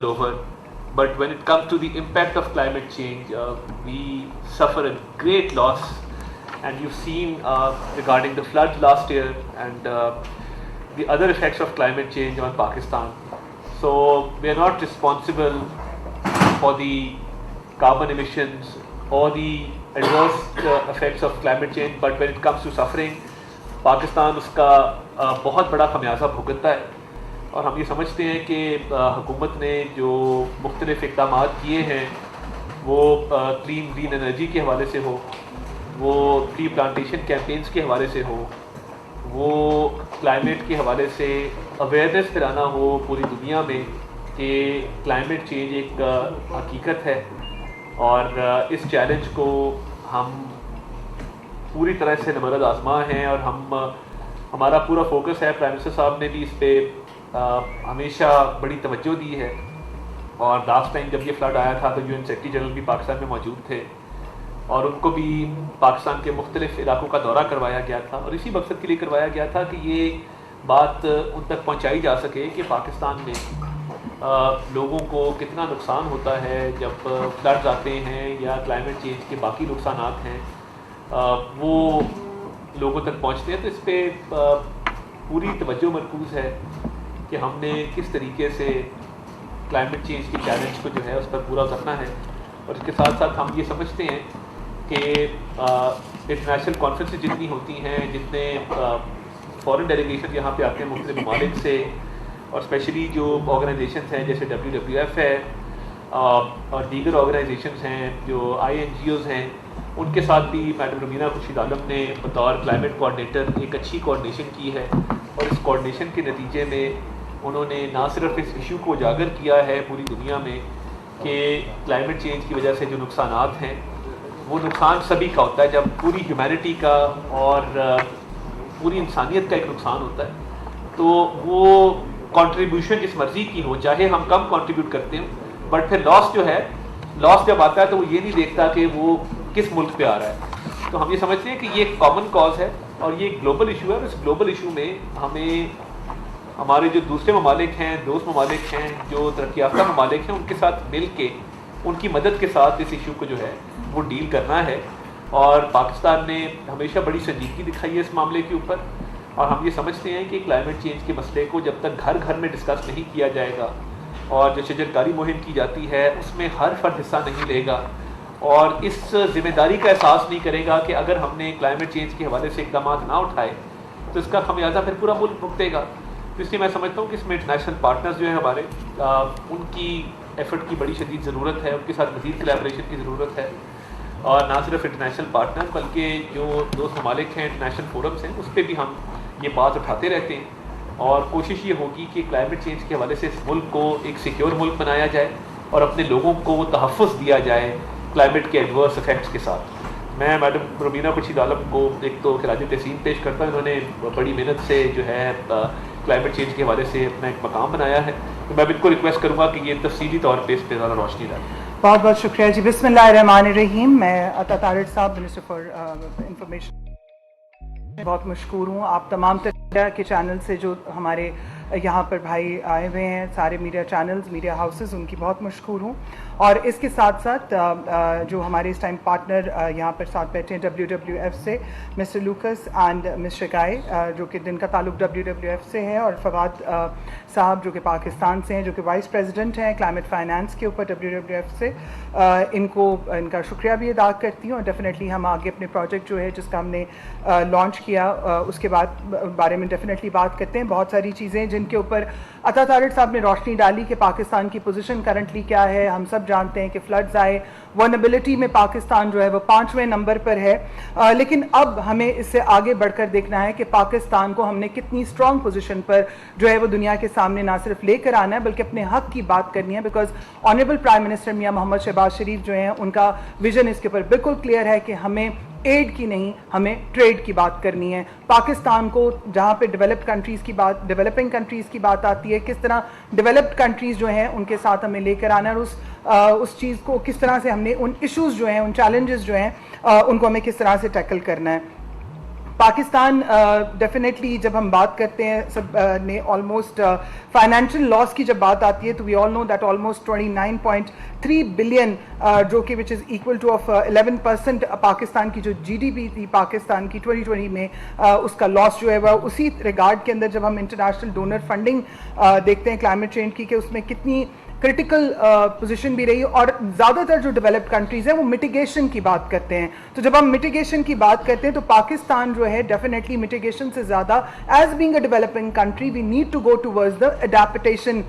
over. But when it comes to the impact of climate change, we suffer a great loss. And you've seen regarding the floods last year and the other effects of climate change on Pakistan. So we are not responsible for the carbon emissions or the adverse effects of climate change, but when it comes to suffering, Pakistan اس کا بہت بڑا خمیازہ بھگتتا ہے. اور ہم یہ سمجھتے ہیں کہ حکومت نے جو مختلف اقدامات کیے ہیں وہ کلین گرین انرجی کے حوالے سے ہو, وہ ٹری پلانٹیشن کیمپینز کے حوالے سے ہو, وہ کلائمیٹ کے حوالے سے اویئرنیس پھیلانا ہو پوری دنیا میں کہ کلائمیٹ چینج ایک حقیقت ہے اور اس چیلنج کو ہم پوری طرح سے نمرد آزما ہیں. اور ہمارا پورا فوکس ہے, پرائم منسٹر صاحب نے بھی اس پہ ہمیشہ بڑی توجہ دی ہے. اور لاسٹ ٹائم جب یہ فلڈ آیا تھا تو UN سیکرٹری جنرل بھی پاکستان میں موجود تھے اور ان کو بھی پاکستان کے مختلف علاقوں کا دورہ کروایا گیا تھا, اور اسی مقصد کے لیے کروایا گیا تھا کہ یہ بات ان تک پہنچائی جا سکے کہ پاکستان میں لوگوں کو کتنا نقصان ہوتا ہے جب فلڈز آتے ہیں یا کلائمیٹ چینج کے باقی نقصانات ہیں وہ لوگوں تک پہنچتے ہیں. تو اس پہ پوری توجہ مرکوز ہے کہ ہم نے کس طریقے سے کلائمیٹ چینج کے چیلنج کو جو ہے اس پر پورا کرنا ہے. اور اس کے ساتھ ساتھ ہم یہ سمجھتے ہیں کہ انٹرنیشنل کانفرنسز جتنی ہوتی ہیں, جتنے فورن ڈیلیگیشن یہاں پہ آتے ہیں مختلف ممالک سے, اور اسپیشلی جو آرگنائزیشنز ہیں جیسے WWF ہے اور دیگر آرگنائزیشنز ہیں جو INGOs ہیں, ان کے ساتھ بھی میڈم رومینہ خورشید عالم نے بطور کلائمیٹ کوآرڈینیٹر ایک اچھی کوآرڈینیشن کی ہے. اور اس کوآرڈینیشن کے نتیجے میں انہوں نے نہ صرف اس ایشو کو اجاگر کیا ہے پوری دنیا میں کہ کلائمیٹ چینج کی وجہ سے جو نقصانات ہیں وہ نقصان سبھی کا ہوتا ہے, جب پوری ہیومینٹی کا اور پوری انسانیت کا ایک نقصان ہوتا ہے تو وہ کنٹریبیوشن جس مرضی کی ہو, چاہے ہم کم کنٹریبیوٹ کرتے ہیں, بٹ پھر لاس جو ہے, لاس جب آتا ہے تو وہ یہ نہیں دیکھتا کہ وہ کس ملک پہ آ رہا ہے. تو ہم یہ سمجھتے ہیں کہ یہ ایک کامن کاز ہے اور یہ ایک گلوبل ایشو ہے, اور اس گلوبل ایشو میں ہمیں ہمارے جو دوسرے ممالک ہیں, دوست ممالک ہیں, جو ترقی یافتہ ممالک ہیں, ان کے ساتھ مل کے ان کی مدد کے ساتھ اس ایشو کو جو ہے وہ ڈیل کرنا ہے. اور پاکستان نے ہمیشہ بڑی سنجیدگی دکھائی ہے اس معاملے کے اوپر, اور ہم یہ سمجھتے ہیں کہ کلائمیٹ چینج کے مسئلے کو جب تک گھر گھر میں ڈسکس نہیں کیا جائے گا اور جو شجرکاری مہم کی جاتی ہے اس میں ہر فرد حصہ نہیں لے گا اور اس ذمہ داری کا احساس نہیں کرے گا کہ اگر ہم نے کلائمیٹ چینج کے حوالے سے اقدامات نہ اٹھائے تو اس کا خمیازہ پھر پورا ملک بھگتے گا. تو اس لیے میں سمجھتا ہوں کہ اس میں انٹرنیشنل پارٹنرز جو ہیں ہمارے, ان کی ایفرٹ کی بڑی شدید ضرورت ہے, ان کے ساتھ مزید کولیبریشن کی ضرورت ہے. اور نہ صرف انٹرنیشنل پارٹنر بلکہ جو دوست ممالک ہیں, انٹرنیشنل فورمز ہیں, اس پہ بھی ہم یہ بات اٹھاتے رہتے ہیں. اور کوشش یہ ہوگی کہ کلائمیٹ چینج کے حوالے سے اس ملک کو ایک سیکیور ملک بنایا جائے اور اپنے لوگوں کو وہ تحفظ دیا جائے کلائمیٹ کے ایڈورس افیکٹس کے ساتھ. میں میڈم رومینہ خورشید عالم کو ایک تو خراج تحسین پیش کرتا ہوں, انہوں نے بڑی محنت سے جو ہے کلائمیٹ چینج کے حوالے سے اپنا ایک مقام بنایا ہے. تو میں بالکل ریکویسٹ کروں گا کہ یہ تفصیلی طور پہ اس پہ زیادہ روشنی ڈالیں. بہت بہت شکریہ جی. بسم اللہ الرحمن الرحیم. میں عطا طارق صاحب, منسٹر فار انفارمیشن, بہت مشکور ہوں. آپ تمام طرح کے چینل سے جو ہمارے یہاں پر بھائی آئے ہوئے ہیں, سارے میڈیا چینلز, میڈیا ہاؤسز, ان کی بہت مشکور ہوں. اور اس کے ساتھ ساتھ جو ہمارے اس ٹائم پارٹنر یہاں پر ساتھ بیٹھے ہیں WWF سے, مسٹر لوکس اینڈ مس شکائے جو کہ جن کا تعلق WWF سے ہے, اور فواد صاحب جو کہ پاکستان سے ہیں, جو کہ وائس پریزیڈنٹ ہیں کلائمیٹ فائنانس کے اوپر WWF سے, ان کا شکریہ بھی ادا کرتی ہوں. اور ڈیفینیٹلی ہم آگے اپنے پروجیکٹ جو ہے جس کا ہم نے لانچ کیا اس کے بارے میں ڈیفینیٹلی بات کرتے ہیں. بہت ساری چیزیں جن کے اوپر عطا طارق صاحب نے روشنی ڈالی کہ پاکستان کی پوزیشن کرنٹلی کیا ہے. ہم سب جانتے ہیں کہ فلڈز آئے, ورنیبلٹی میں پاکستان جو ہے وہ 5ویں نمبر پر ہے, لیکن اب ہمیں اس سے آگے بڑھ کر دیکھنا ہے کہ پاکستان کو ہم نے کتنی اسٹرانگ پوزیشن پر جو ہے وہ دنیا کے سامنے نہ صرف لے کر آنا ہے بلکہ اپنے حق کی بات کرنی ہے. بیکاز آنریبل پرائم منسٹر میاں محمد شہباز شریف جو ہیں, ان کا ویژن اس کے اوپر بالکل کلیئر ہے کہ ہمیں ایڈ کی نہیں, ہمیں ٹریڈ کی بات کرنی ہے. پاکستان کو جہاں پہ ڈیولپڈ کنٹریز کی بات, ڈیولپنگ کنٹریز کی بات آتی ہے, کس طرح ڈیولپڈ کنٹریز جو ہیں ان کے ساتھ ہمیں لے کر آنا ہے, اور اس چیز کو کس طرح سے ہم نے ان ایشوز جو ہیں, ان چیلنجز جو ہیں ان کو ہمیں کس طرح سے ٹیکل کرنا ہے. पाकिस्तान डेफिनेटली जब हम बात करते हैं सब ने ऑलमोस्ट फाइनेंशियल लॉस की जब बात आती है तो we all know that almost 29.3 billion जो कि which is equal to of 11% Pakistan की जो जीडीपी थी पाकिस्तान की 2020 में उसका लॉस जो है वह उसी रिगार्ड के अंदर जब हम इंटरनेशनल डोनर फंडिंग देखते हैं क्लाइमेट चेंज की कि उसमें कितनी क्रिटिकल पोजीशन भी रही और ज़्यादातर जो डेवलप्ड कंट्रीज़ हैं वो मिटिगेशन की बात करते हैं। तो जब हम मिटिगेशन की बात करते हैं तो पाकिस्तान जो है डेफिनेटली मिटिगेशन से ज़्यादा as being a developing country we need to go towards the adaptation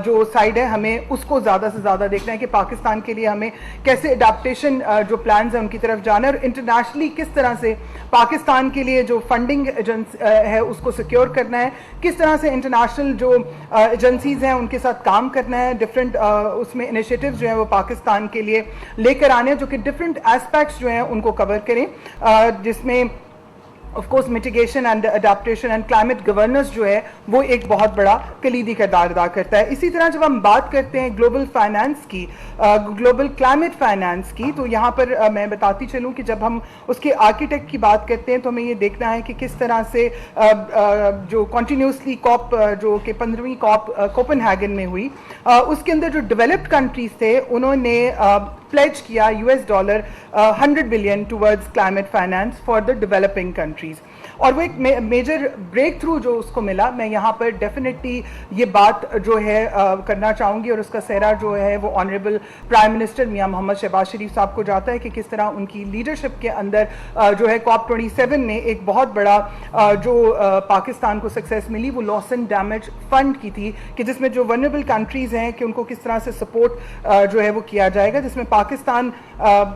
जो साइड है हमें उसको ज़्यादा से ज़्यादा देखना है कि पाकिस्तान के लिए हमें कैसे अडेप्टेशन जो प्लान्स हैं उनकी तरफ जाना है और इंटरनेशनली किस तरह से पाकिस्तान के लिए जो फंडिंग है उसको सिक्योर करना है, किस तरह से इंटरनेशनल जो एजेंसीज़ हैं उनके साथ काम करना है, डिफरेंट उसमें इनिशिएटिव्स जो हैं वो पाकिस्तान के लिए लेकर आने हैं जो कि डिफरेंट एस्पेक्ट्स जो हैं उनको कवर करें जिसमें of course mitigation and adaptation and climate governance जो है वो एक बहुत बड़ा कलीदी किरदार अदा करता है। इसी तरह जब हम बात करते हैं ग्लोबल फाइनेंस की ग्लोबल क्लाइमेट फाइनेंस की तो यहाँ पर मैं बताती चलूँ कि जब हम उसके आर्किटेक्ट की बात करते हैं तो हमें ये देखना है कि किस तरह से जो कॉन्टीन्यूसली कॉप जो कि 15वीं कॉप कोपेनहेगन में हुई उसके अंदर जो डेवलप्ड कंट्रीज थे उन्होंने प्लेज किया $100 billion towards climate finance for the developing countries और वो एक मेजर ब्रेक थ्रू जो उसको मिला। मैं यहाँ पर डेफिनेटली ये बात जो है करना चाहूँगी और उसका सेहरा जो है वो ऑनरेबल प्राइम मिनिस्टर मियां मोहम्मद शहबाज शरीफ साहब को जाता है कि किस तरह उनकी लीडरशिप के अंदर जो है COP27 ने एक बहुत बड़ा जो पाकिस्तान को सक्सेस मिली वो लॉस एंड डैमेज फंड की थी कि जिसमें जो वल्नरेबल कंट्रीज़ हैं कि उनको किस तरह से सपोर्ट जो है वो किया जाएगा, जिसमें पाकिस्तान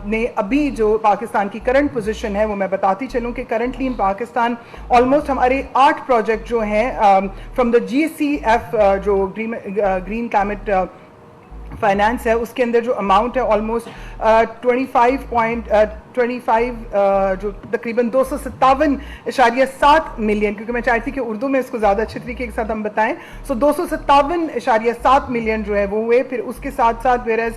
ने अभी जो पाकिस्तान की करंट पोजीशन है वो मैं बताती चलूँ कि करंटली इन पाकिस्तान ऑलमोस्ट हमारे 8 प्रोजेक्ट जो हैं फ्रॉम द GCF जो ग्रीन क्लाइमेट फाइनेंस है उसके अंदर जो अमाउंट है ऑलमोस्ट 25 जो तकरीबन 257.7 मिलियन, क्योंकि मैं चाहती थी कि उर्दू में इसको ज़्यादा अच्छे तरीके के साथ हम बताएं। सो 257.7 मिलियन जो है वो हुए। फिर उसके साथ साथ वेरएज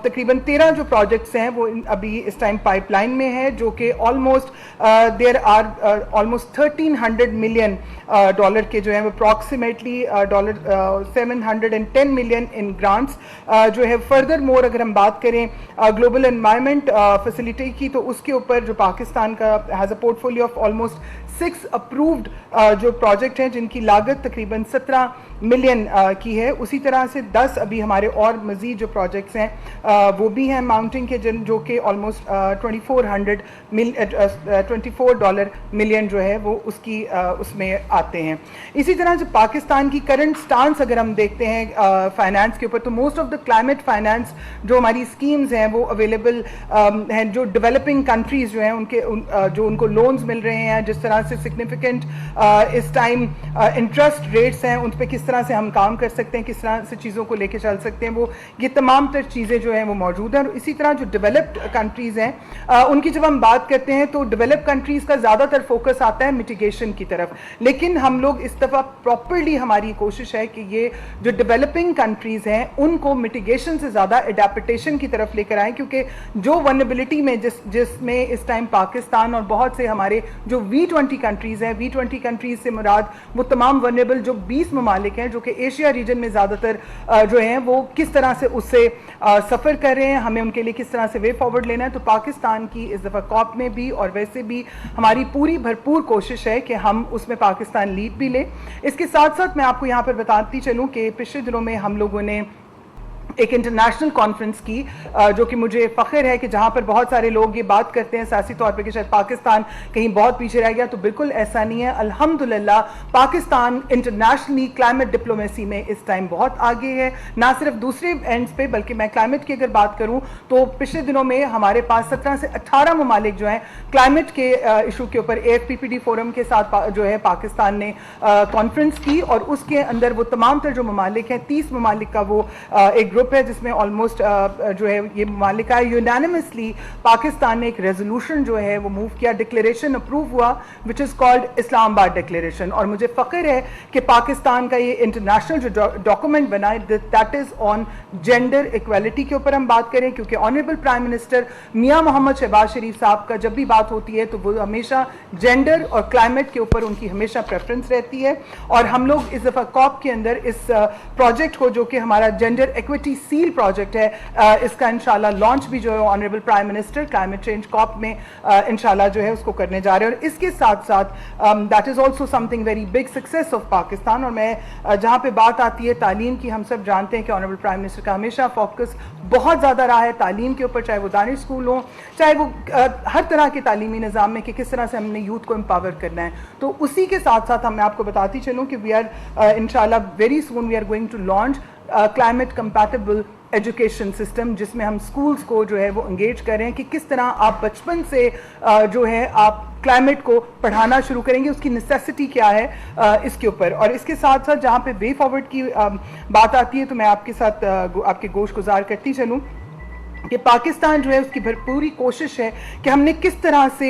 तकरीबन 13 जो प्रोजेक्ट्स हैं वो अभी इस टाइम पाइपलाइन में है जो कि almost there are almost 1300 million dollar के जो है अप्रॉक्सीमेटली $710 मिलियन इन ग्रांट्स जो है। फर्दर मोर अगर हम बात करें ग्लोबल एनवायरनमेंट फैसिलिटी की तो उसके ऊपर जो पाकिस्तान का has a portfolio of almost 6 approved जो प्रोजेक्ट हैं जिनकी लागत तकरीबन 17 मिलियन की है। उसी तरह से 10 अभी हमारे और मज़ीद जो प्रोजेक्ट्स हैं वो भी हैं माउंटिंग के जो कि ऑलमोस्ट $24 मिलियन जो है वो उसकी उसमें आते हैं। इसी तरह जो पाकिस्तान की करंट स्टांस अगर हम देखते हैं फाइनेंस के ऊपर तो most of the climate finance जो हमारी स्कीम्स हैं वो अवेलेबल हैं जो डेवलपिंग कंट्रीज़ जो हैं उनके जो उनको लोन्स मिल रहे हैं, जिस तरह से सिग्निफिकेंट इस टाइम इंटरेस्ट रेट्स हैं उन पर किस तरह से हम काम कर सकते हैं, किस तरह से चीज़ों को लेके चल सकते हैं, वो ये तमाम तर चीज़ें जो हैं वो मौजूद हैं। और इसी तरह जो डेवलप्ड कंट्रीज़ हैं उनकी जब हम बात करते हैं तो डेवलप्ड कंट्रीज़ का ज़्यादातर फोकस आता है मिटिगेशन की तरफ, लेकिन हम लोग इस दफ़ा प्रॉपरली हमारी कोशिश है कि ये जो डेवलपिंग कंट्रीज़ हैं उनको मिटिगेशन से ज़्यादा एडेप्टेशन की तरफ लेकर आएँ, क्योंकि जो वल्नरेबिलिटी में जिसमें इस टाइम पाकिस्तान और बहुत से हमारे जो V20 कंट्रीज़ हैं, V20 कंट्रीज़ से मुराद वो तमाम वल्नरेबल जो 20 ममालिक हैं जो कि एशिया रीजन में ज़्यादातर जो हैं वो किस तरह से उससे सफ़र कर रहे हैं, हमें उनके लिए किस तरह से वे फॉरवर्ड लेना है। तो पाकिस्तान की इस दफ़ा कॉप में भी और वैसे भी हमारी पूरी भरपूर कोशिश है कि हम उसमें पाकिस्तान लीड भी ले। इसके साथ साथ मैं आपको यहाँ पर बताती चलूँ कि पिछले दिनों में हम लोगों ने एक इंटरनेशनल कॉन्फ्रेंस की जो कि मुझे फ़ख्र है कि जहाँ पर बहुत सारे लोग ये बात करते हैं सियासी तौर पे कि शायद पाकिस्तान कहीं बहुत पीछे रह गया, तो बिल्कुल ऐसा नहीं है। अल्हम्दुलिल्लाह पाकिस्तान इंटरनेशनली क्लाइमेट डिप्लोमेसी में इस टाइम बहुत आगे है, ना सिर्फ दूसरे एंड्स पे बल्कि मैं क्लाइमेट की अगर बात करूँ तो पिछले दिनों में हमारे पास 17 से 18 ममालिक जो हैं क्लाइमेट के इशू के ऊपर AFPPD फोरम के साथ जो है पाकिस्तान ने कॉन्फ्रेंस की और उसके अंदर वो तमाम तर जो ममालिक हैं 30 ममालिक का वो एक ग्रुप है जिसमें ऑलमोस्ट जो है ये ममालिक है, यूनानिमसली पाकिस्तान ने एक रेजोल्यूशन जो है वो मूव किया, डिक्लेरेशन अप्रूव हुआ which is called Islamabad declaration. और मुझे फ़ख्र है कि पाकिस्तान का ये इंटरनेशनल जो डॉक्यूमेंट बना है that is on gender equality के ऊपर हम बात करें, क्योंकि ऑनरेबल प्राइम मिनिस्टर मियां मोहम्मद शहबाज शरीफ साहब का जब भी बात होती है तो वो हमेशा जेंडर और क्लाइमेट के ऊपर उनकी हमेशा प्रेफरेंस रहती है। और हम लोग इस दफ़ा कॉप के अंदर इस प्रोजेक्ट को, जो कि हमारा जेंडर इक्विटी सील प्रोजेक्ट है, इसका इंशाल्लाह लॉन्च भी जो है honourable prime minister climate change COP में इंशाल्लाह जो है उसको करने जा रहे हैं। और इसके साथ साथ that is also something very big success of Pakistan. और मैं जहाँ पे बात आती है तालीम की, हम सब जानते हैं कि ऑनरेबल प्राइम मिनिस्टर का हमेशा फोकस बहुत ज़्यादा रहा है तालीम के ऊपर, चाहे वो दानिश स्कूल हो, चाहे वो हर तरह के तालीमी निज़ाम में कि किस तरह से हमने यूथ को एम्पावर करना है। तो उसी के साथ साथ मैं आपको बताती चलूँ कि वी आर इंशाल्लाह very soon we are going to launch climate compatible education system, जिसमें हम स्कूल्स को जो है वो इंगेज करें कि किस तरह आप बचपन से जो है आप क्लाइमेट को पढ़ाना शुरू करेंगे, उसकी नेसेसिटी क्या है इसके ऊपर। और इसके साथ साथ जहाँ पे वे फॉरवर्ड की बात आती है तो मैं आपके साथ आपके गोश गुजार करती चलूँ कि पाकिस्तान जो है उसकी भरपूरी कोशिश है कि हमने किस तरह से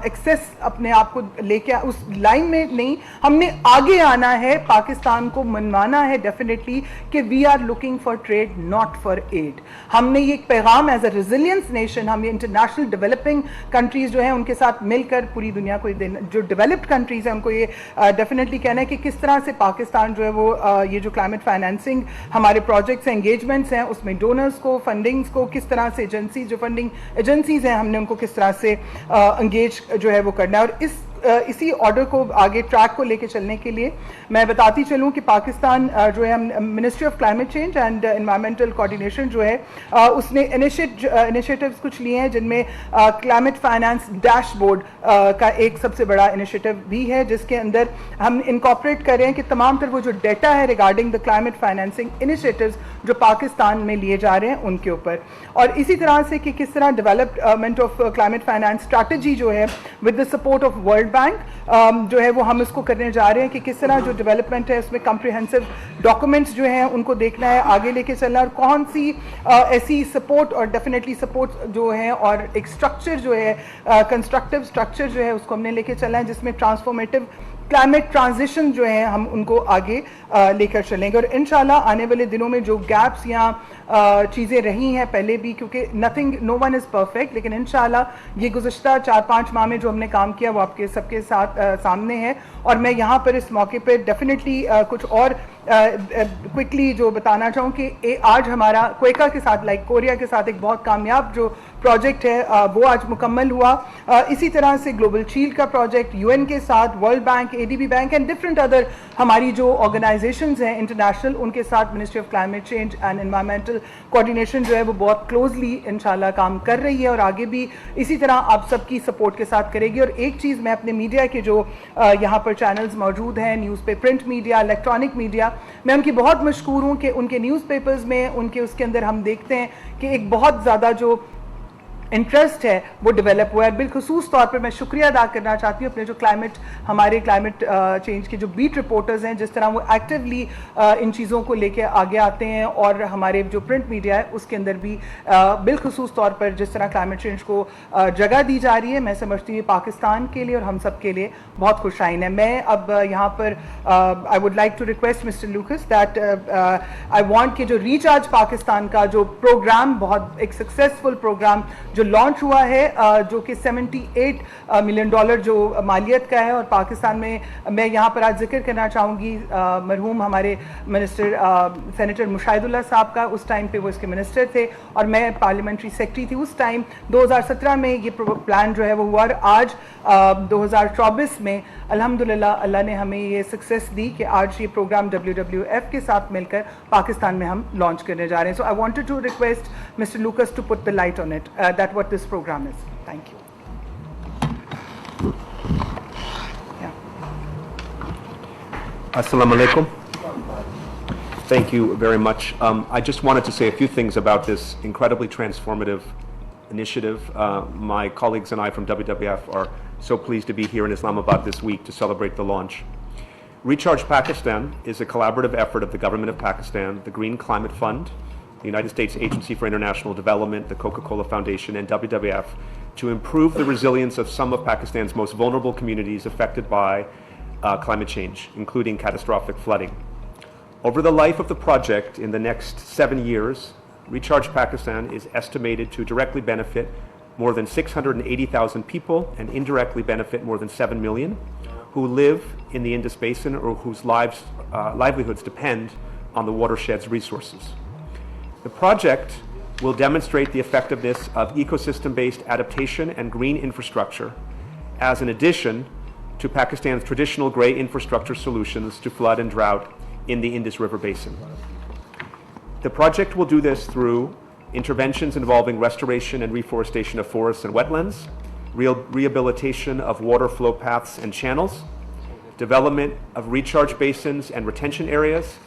एक्सेस अपने आप को लेके उस लाइन में नहीं, हमने आगे आना है, पाकिस्तान को मनवाना है डेफिनेटली कि we are looking for trade not for aid. हमने ये एक पैगाम एज अ रेजिलियंस नेशन, हम ये इंटरनेशनल डेवलपिंग कंट्रीज जो हैं उनके साथ मिलकर पूरी दुनिया को देना, जो डेवलप्ड कंट्रीज हैं उनको ये डेफिनेटली कहना है कि किस तरह से पाकिस्तान जो है वो ये जो क्लाइमेट फाइनेंसिंग हमारे प्रोजेक्ट्स हैं, एंगेजमेंट्स हैं, उसमें डोनर्स को, फंडिंग्स को किस तरह से एजेंसीज, जो फंडिंग एजेंसीज हैं, हमने उनको किस तरह से एंगेज जो है वो करना है। और इसी ऑर्डर को आगे ट्रैक को लेके चलने के लिए मैं बताती चलूँ कि पाकिस्तान जो है हम ministry of climate change and environmental coordination जो है उसने इनिशिएटिव्स कुछ लिए हैं, जिनमें क्लाइमेट फाइनेंस डैशबोर्ड का एक सबसे बड़ा इनिशिएटिव भी है, जिसके अंदर हम इनकॉर्पोरेट कर रहे हैं कि तमाम तर वो जो डेटा है regarding the climate financing initiatives जो पाकिस्तान में लिए जा रहे हैं उनके ऊपर। और इसी तरह से कि किस तरह development of climate finance strategy जो है with the support of world bank जो है वो हम इसको करने जा रहे हैं कि किस तरह जो डेवलपमेंट है उसमें कम्प्रिहेंसिव डॉक्यूमेंट्स जो हैं उनको देखना है, आगे लेके चलना है, और कौन सी ऐसी सपोर्ट और डेफिनेटली सपोर्ट जो है और एक स्ट्रक्चर जो है कंस्ट्रक्टिव स्ट्रक्चर जो है उसको हमने लेके चलना है, जिसमें ट्रांसफॉर्मेटिव क्लाइमेट ट्रांजिशन जो है हम उनको आगे लेकर चलेंगे। और इंशाल्लाह आने वाले दिनों में जो गैप्स या चीज़ें रही हैं पहले भी, क्योंकि nothing no one is perfect, लेकिन इंशाल्लाह ये गुज़श्ता 4-5 माह में जो हमने काम किया वो आपके सबके साथ सामने है। और मैं यहाँ पर इस मौके पर डेफिनेटली कुछ और क्विकली जो बताना चाहूँ कि आज हमारा क्वेका के साथ, लाइक कोरिया के साथ एक बहुत कामयाब जो प्रोजेक्ट है वो आज मुकम्मल हुआ। इसी तरह से ग्लोबल शील्ड का प्रोजेक्ट यूएन के साथ, world bank, ADB bank and different other हमारी जो ऑर्गेनाइजेशंस हैं इंटरनेशनल, उनके साथ ministry of climate change and environmental coordination जो है वो बहुत क्लोजली इंशाल्लाह काम कर रही है और आगे भी इसी तरह आप सबकी सपोर्ट के साथ करेगी। और एक चीज़ मैं अपने मीडिया के जो यहाँ पर चैनल्स मौजूद हैं, newspaper, print media, electronic media, मैं उनकी बहुत मशकूर हूँ कि उनके न्यूज़पेपर्स में उनके उसके अंदर हम देखते हैं कि एक बहुत ज़्यादा जो इंटरेस्ट है वो डेवलप हुआ है। बिलखसूस तौर पर मैं शुक्रिया अदा करना चाहती हूँ अपने जो हमारे क्लाइमेट चेंज के जो बीट रिपोर्टर्स हैं, जिस तरह वो एक्टिवली इन चीज़ों को लेके आगे आते हैं, और हमारे जो प्रिंट मीडिया है उसके अंदर भी बिलखसूस तौर पर जिस तरह क्लाइमेट चेंज को जगह दी जा रही है, मैं समझती हूँ पाकिस्तान के लिए और हम सब के लिए बहुत खुशाइन है। मैं अब यहाँ पर I would like to request mister Lucas that I want कि जो रिचार्ज पाकिस्तान का जो प्रोग्राम, बहुत एक सक्सेसफुल प्रोग्राम जो लॉन्च हुआ है, जो कि $78 मिलियन जो मालियत का है, और पाकिस्तान में मैं यहाँ पर आज जिक्र करना चाहूँगी मरहूम हमारे मिनिस्टर सेनेटर मुशाहिदुल्लाह साहब का। उस टाइम पे वो इसके मिनिस्टर थे और मैं पार्लियामेंट्री सेक्रेटरी थी उस टाइम। 2017 में ये प्लान जो है वो हुआ, और आज 2024 में अल्हम्दुलिल्लाह अल्लाह ने हमें ये सक्सेस दी कि आज ये प्रोग्राम WWF के साथ मिलकर पाकिस्तान में हम लॉन्च करने जा रहे हैं। So I wanted to request mister Lucas to put the light on it, that what this program is. Thank you. Yeah. Assalamu alaikum. Thank you very much. I just wanted to say a few things about this incredibly transformative initiative. My colleagues and I from WWF are so pleased to be here in Islamabad this week to celebrate the launch. Recharge Pakistan is a collaborative effort of the government of Pakistan, the Green Climate Fund, the United States Agency for International Development, the Coca-Cola Foundation, and WWF to improve the resilience of some of Pakistan's most vulnerable communities affected by climate change, including catastrophic flooding. Over the life of the project, in the next 7 years, Recharge Pakistan is estimated to directly benefit more than 680,000 people and indirectly benefit more than 7 million who live in the Indus Basin or whose livelihoods depend on the watershed's resources. The project will demonstrate the effectiveness of ecosystem-based adaptation and green infrastructure as an addition to Pakistan's traditional grey infrastructure solutions to flood and drought in the Indus River Basin. The project will do this through interventions involving restoration and reforestation of forests and wetlands, rehabilitation of water flow paths and channels, development of recharge basins and retention areas,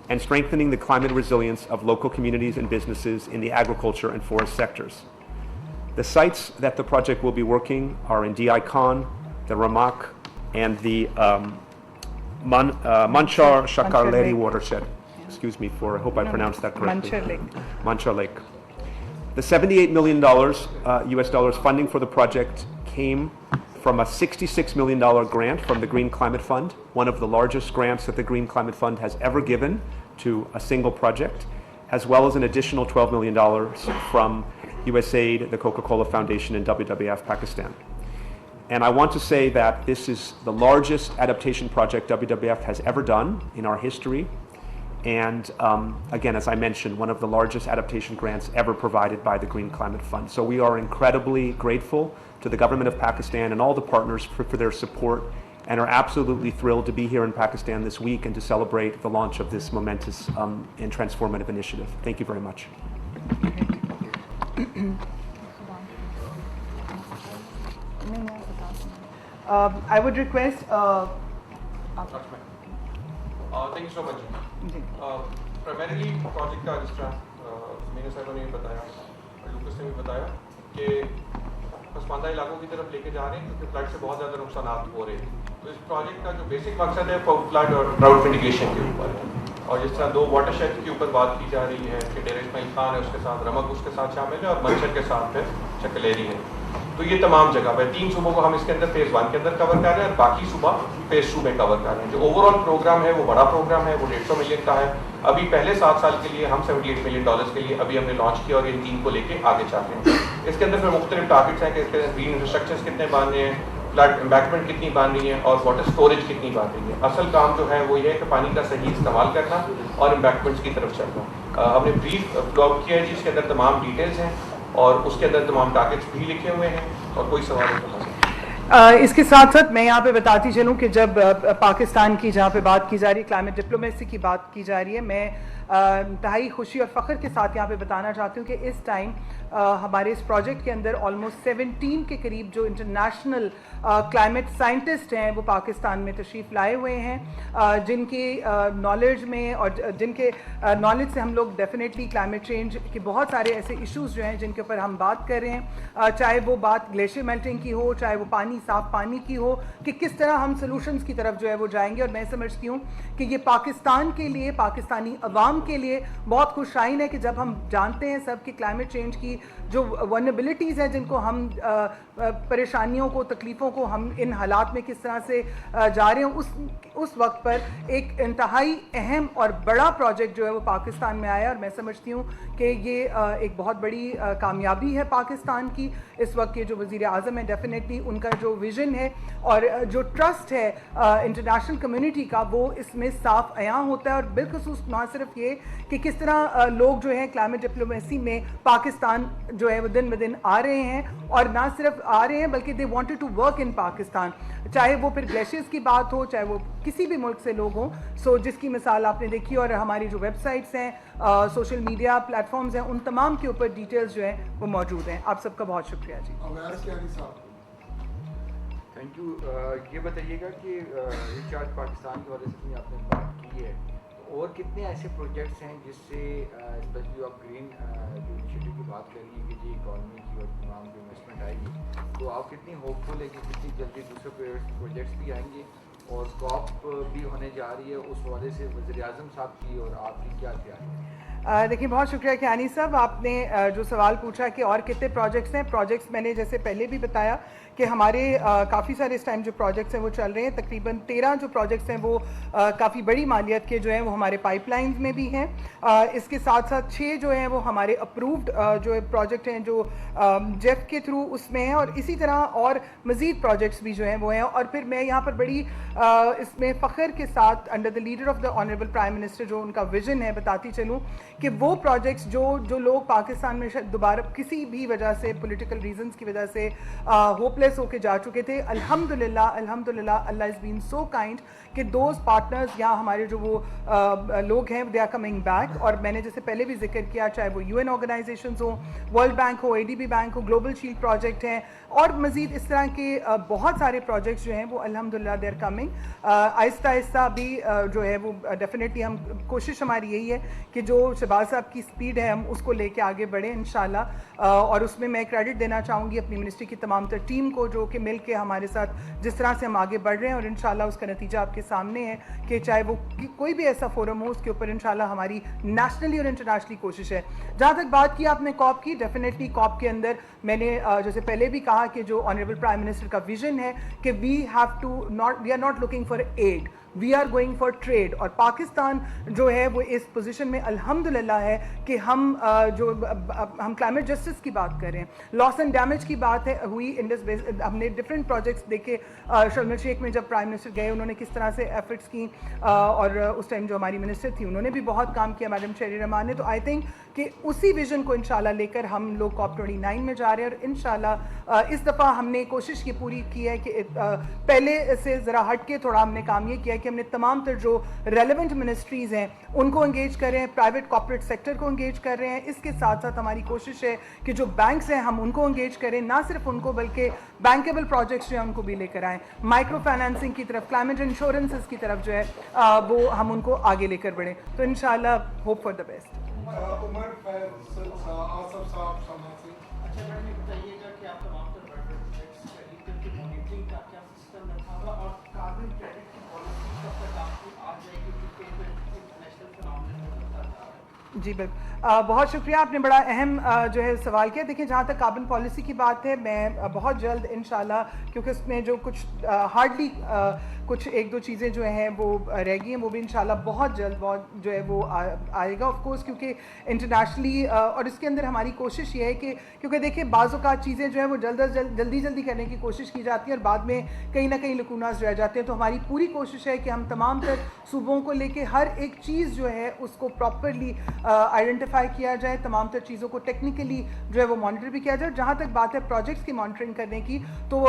and strengthening the climate resilience of local communities and businesses in the agriculture and forest sectors. The sites that the project will be working are in DI Khan, the Ramak, and the Manchar Shakarleri watershed. Excuse me for, I hope I pronounced that correctly. Manchar Lake. The $78 million US dollars funding for the project came from a $66 million grant from the Green Climate Fund, one of the largest grants that the Green Climate Fund has ever given to a single project, as well as an additional $12 million from USAID, the Coca-Cola Foundation, and WWF Pakistan. And I want to say that this is the largest adaptation project WWF has ever done in our history. And again, as I mentioned, one of the largest adaptation grants ever provided by the Green Climate Fund. So we are incredibly grateful to the government of Pakistan and all the partners for their support, and are absolutely thrilled to be here in Pakistan this week and to celebrate the launch of this momentous and transformative initiative. Thank you very much. I would request thank you so much. Primarily project का जिस तरह मैंने साहब ने बताया और लूकस ने भी बताया कि पसमानदा इलाकों की तरफ लेके जा रहे हैं क्योंकि फ्लड से बहुत ज़्यादा नुकसान हो रहे हैं. तो इस प्रोजेक्ट का जो बेसिक मकसद है फ्लड और ड्राउट मिटिगेशन के ऊपर है. और जिस तरह 2 वाटरशेड के ऊपर बात की जा रही है कि डेरा इस्माइल खान है, उसके साथ रमक उसके साथ शामिल है और मंचर के साथ है चकलेरी है. तो ये तमाम जगह पर 3 सूबों को हम इसके अंदर फेज़ 1 के अंदर कवर कर रहे हैं और बाकी सूबा फेज़ 2 में कवर कर रहे हैं. जो ओवरऑल प्रोग्राम है वो बड़ा प्रोग्राम है, वो 150 मिलियन का है. अभी पहले 7 साल के लिए हम $78 मिलियन के लिए अभी हमने लॉन्च किया और इन 3 को लेके आगे चल रहे हैं. इसके अंदर फिर मुख्तलिफ टारगेट्स हैं कि इसके ग्रीन इंफ्रास्ट्रक्चर्स कितने बन रहे हैं, फ्लड एम्बैंकमेंट कितनी बन रही है और वाटर स्टोरेज कितनी बन रही है. असल काम जो है वो ये है कि पानी का सही इस्तेमाल करना और एम्बैंकमेंट्स की तरफ चलना. हमने ब्रीफ ब्लॉग किया है जिसके अंदर तमाम डिटेल्स हैं और उसके अंदर तमाम टारगेट्स भी लिखे हुए हैं. और कोई सवाल नहीं. इसके साथ साथ मैं यहाँ पे बताती चलूँ कि जब पाकिस्तान की जहाँ पे बात की जा रही है, क्लाइमेट डिप्लोमेसी की बात की जा रही है, मैं इंतहाई खुशी और फ़ख्र के साथ यहाँ पे बताना चाहती हूँ कि इस टाइम हमारे इस प्रोजेक्ट के अंदर ऑलमोस्ट 17 के करीब जो इंटरनेशनल क्लाइमेट साइंटिस्ट हैं वो पाकिस्तान में तशरीफ़ लाए हुए हैं, जिनकी नॉलेज में और जिनके नॉलेज से हम लोग डेफिनेटली क्लाइमेट चेंज के बहुत सारे ऐसे इश्यूज़ जो हैं जिनके ऊपर हम बात कर रहे हैं, चाहे वो बात ग्लेशियर मेल्टिंग की हो, चाहे वो साफ़ पानी की हो, कि किस तरह हम सॉल्यूशंस की तरफ जो है वो जाएंगे. और मैं समझती हूँ कि ये पाकिस्तान के लिए, पाकिस्तानी अवाम के लिए बहुत खुशाइन है कि जब हम जानते हैं सब कि क्लाइमेट चेंज की जो वल्नरेबिलिटीज़ हैं, जिनको हम परेशानियों को, तकलीफ़ों को हम इन हालात में किस तरह से जा रहे हैं, उस वक्त पर एक इंतहाई अहम और बड़ा प्रोजेक्ट जो है वो पाकिस्तान में आया. और मैं समझती हूँ कि ये एक बहुत बड़ी कामयाबी है पाकिस्तान की. इस वक्त के जो वज़ीर आज़म है, डेफिनेटली उनका जो विज़न है और जो ट्रस्ट है इंटरनेशनल कम्युनिटी का, वो इसमें साफ अयां होता है. और बिलखुसूस ना सिर्फ ये कि किस तरह लोग जो हैं क्लाइमेट डिप्लोमेसी में पाकिस्तान जो है वो दिन ब दिन आ रहे हैं, और ना सिर्फ आ रहे हैं बल्कि they wanted to work in Pakistan, चाहे वो फिर ग्लेशियर्स की बात हो, चाहे वो किसी भी मुल्क से लोग हों. सो जिसकी मिसाल आपने देखी, और हमारी जो वेबसाइट्स हैं, सोशल मीडिया प्लेटफॉर्म्स हैं, उन तमाम के ऊपर डिटेल्स जो हैं वो मौजूद हैं. आप सबका बहुत शुक्रिया जी. Thank you. ये बताइएगा कि रिचार्ज पाकिस्तान के वाले से आपने बात की है, और कितने ऐसे प्रोजेक्ट्स हैं जिससे स्पेशली आप ग्रीन इनिशिएटिव की बात कर रही हैं कि जी इकॉनमी की और तमाम जो इन्वेस्टमेंट आएगी, तो आप कितनी होपफुल है कि कितनी जल्दी दूसरे प्रोजेक्ट्स भी आएंगे, اور کاپ بھی ہونے جا رہی ہے, اس حوالے سے وزیر اعظم صاحب کی اور آپ کی کیا تیاری ہے؟ دیکھیے بہت شکریہ کیانی صاحب, آپ نے جو سوال پوچھا کہ اور کتنے پروجیکٹس ہیں. پروجیکٹس میں نے جیسے پہلے بھی بتایا کہ ہمارے کافی سارے اس ٹائم جو پروجیکٹس ہیں وہ چل رہے ہیں. تقریباً 13 جو پروجیکٹس ہیں وہ کافی بڑی مالیت کے جو ہیں وہ ہمارے پائپ لائنز میں بھی ہیں. اس کے ساتھ ساتھ 6 جو ہیں وہ ہمارے اپرووڈ جو پروجیکٹ ہیں جو جیف کے تھرو اس میں ہیں, اور اسی طرح اور مزید پروجیکٹس بھی جو ہیں وہ ہیں. اور پھر میں یہاں پر بڑی اس میں فخر کے ساتھ under the leader of the honourable prime minister جو ان کا ویژن ہے بتاتی چلوں کہ وہ پروجیکٹس جو لوگ پاکستان میں دوبارہ کسی بھی وجہ سے پولیٹیکل ریزنز کی وجہ سے ہوپلیس ہو کے جا چکے تھے, الحمدللہ اللہ از بین سو کائنڈ کہ دوز پارٹنرز یا ہمارے جو وہ لوگ ہیں دے آر کمنگ بیک. اور میں نے جیسے پہلے بھی ذکر کیا, چاہے وہ UN آرگنائزیشنز ہوں, ورلڈ بینک ہو, ADB بینک ہو, گلوبل شیلڈ پروجیکٹ ہیں, اور مزید اس طرح کے بہت سارے پروجیکٹس جو ہیں وہ الحمدللہ دے آر کمنگ. آہستہ آہستہ بھی جو ہے وہ ڈیفینیٹلی ہم کوشش ہماری یہی ہے کہ جو شہباز صاحب کی سپیڈ ہے ہم اس کو لے کے آگے بڑھیں انشاءاللہ. اور اس میں میں کریڈٹ دینا چاہوں گی اپنی منسٹری کی تمام تر ٹیم کو جو کہ مل کے ہمارے ساتھ جس طرح سے ہم آگے بڑھ رہے ہیں, اور انشاءاللہ اس کا نتیجہ آپ کے سامنے ہے کہ چاہے وہ کوئی بھی ایسا فورم ہو اس کے اوپر انشاءاللہ ہماری نیشنلی اور انٹرنیشنلی کوشش ہے. جہاں تک بات کی آپ نے کاپ کی, ڈیفینیٹلی کاپ کے اندر میں نے جیسے پہلے بھی کہا کہ جو آنریبل پرائم منسٹر کا ویژن ہے کہ we are not looking for aid, we are going for trade. اور پاکستان جو ہے وہ اس پوزیشن میں الحمدللہ ہے کہ ہم کلائمیٹ جسٹس کی بات کر رہے ہیں, لاس اینڈ ڈیمیج کی بات ہے ہوئی انڈس, ہم نے ڈفرینٹ پروجیکٹس دیکھے. شرم الشیخ میں جب پرائم منسٹر گئے انہوں نے کس طرح سے ایفرٹس کی, اور اس ٹائم جو ہماری منسٹر تھی انہوں نے بھی بہت کام کیا, میڈم شہری رحمان نے. تو آئی تھنک کہ اسی ویژن کو انشاءاللہ لے کر ہم لوگ COP 29 میں جا رہے ہیں, اور انشاءاللہ اس دفعہ ہم نے کوشش یہ پوری کی ہے کہ پہلے سے ذرا ہٹ کے تھوڑا ہم نے کام یہ کیا کہ ہم نے تمام تر جو ریلیونٹ منسٹریز ہیں ان کو انگیج کر رہے ہیں, پرائیویٹ کارپوریٹ سیکٹر کو انگیج کر رہے ہیں. اس کے ساتھ ساتھ ہماری کوشش ہے کہ جو بینکس ہیں ہم ان کو انگیج کریں, نہ صرف ان کو بلکہ بینکیبل پروجیکٹس جو ہیں ان کو بھی لے کر آئیں, مائکرو فائنانسنگ کی طرف, کلائمیٹ انشورنسز کی طرف جو ہے وہ ہم ان کو آگے لے کر بڑھیں. تو انشاءاللہ ہوپ فار دا بیسٹ. عمر آصف صاحب سامان سے. اچھا میڈم یہ بتائیے گا کہ آپ تمام تر پروجیکٹس کی مانیٹرنگ کا کیا سسٹم رکھا ہوا, اور کاربن کریڈٹ کی پالیسی کب تک آپ کو آ جائے گی کیونکہ انٹرنیشنل فنامنا ہوتا ہے؟ جی بالکل, بہت شکریہ, آپ نے بڑا اہم جو ہے سوال کیا. دیکھیں جہاں تک کاربن پالیسی کی بات ہے, میں بہت جلد انشاءاللہ, کیونکہ اس میں جو کچھ ہارڈلی کچھ 1-2 چیزیں جو ہیں وہ رہ گئی ہیں, وہ بھی انشاءاللہ بہت جلد بہت جو ہے وہ آئے گا آف کورس, کیونکہ انٹرنیشنلی. اور اس کے اندر ہماری کوشش یہ ہے کہ کیونکہ دیکھیں بعض اوقات چیزیں جو ہیں وہ جلدی کرنے کی کوشش کی جاتی ہیں اور بعد میں کہیں نہ کہیں لکوناز رہ جاتے ہیں. تو ہماری پوری کوشش ہے کہ ہم تمام تر صوبوں کو لے کے ہر ایک چیز جو ہے اس کو پراپرلی آئیڈینٹیفائی کیا جائے, تمام تر چیزوں کو ٹیکنیکلی جو ہے وہ مانیٹر بھی کیا جائے. جہاں تک بات ہے پروجیکٹس کی مانیٹرنگ کرنے کی, تو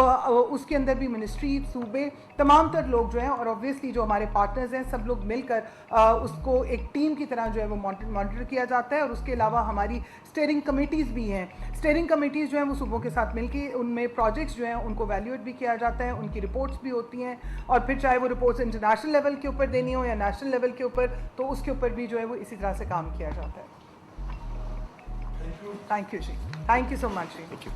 اس کے اندر بھی منسٹری, صوبے, تمام تر لوگ جو ہیں, اور اوبویسلی جو ہمارے پارٹنرز ہیں سب لوگ مل کر اس کو ایک ٹیم کی طرح جو ہے وہ مانیٹر کیا جاتا ہے. اور اس کے علاوہ ہماری اسٹیئرنگ کمیٹیز بھی ہیں. اسٹیئرنگ کمیٹیز جو ہیں وہ صوبوں کے ساتھ مل کے ان میں پروجیکٹس جو ہیں ان کو ویلیویٹ بھی کیا جاتا ہے, ان کی رپورٹس بھی ہوتی ہیں, اور پھر چاہے وہ رپورٹس انٹرنیشنل لیول کے اوپر دینی ہو یا نیشنل لیول کے اوپر, تو اس کے اوپر بھی جو ہے وہ اسی طرح سے کام کیا جاتا ہے. تھینک یو جی, thank you so much G.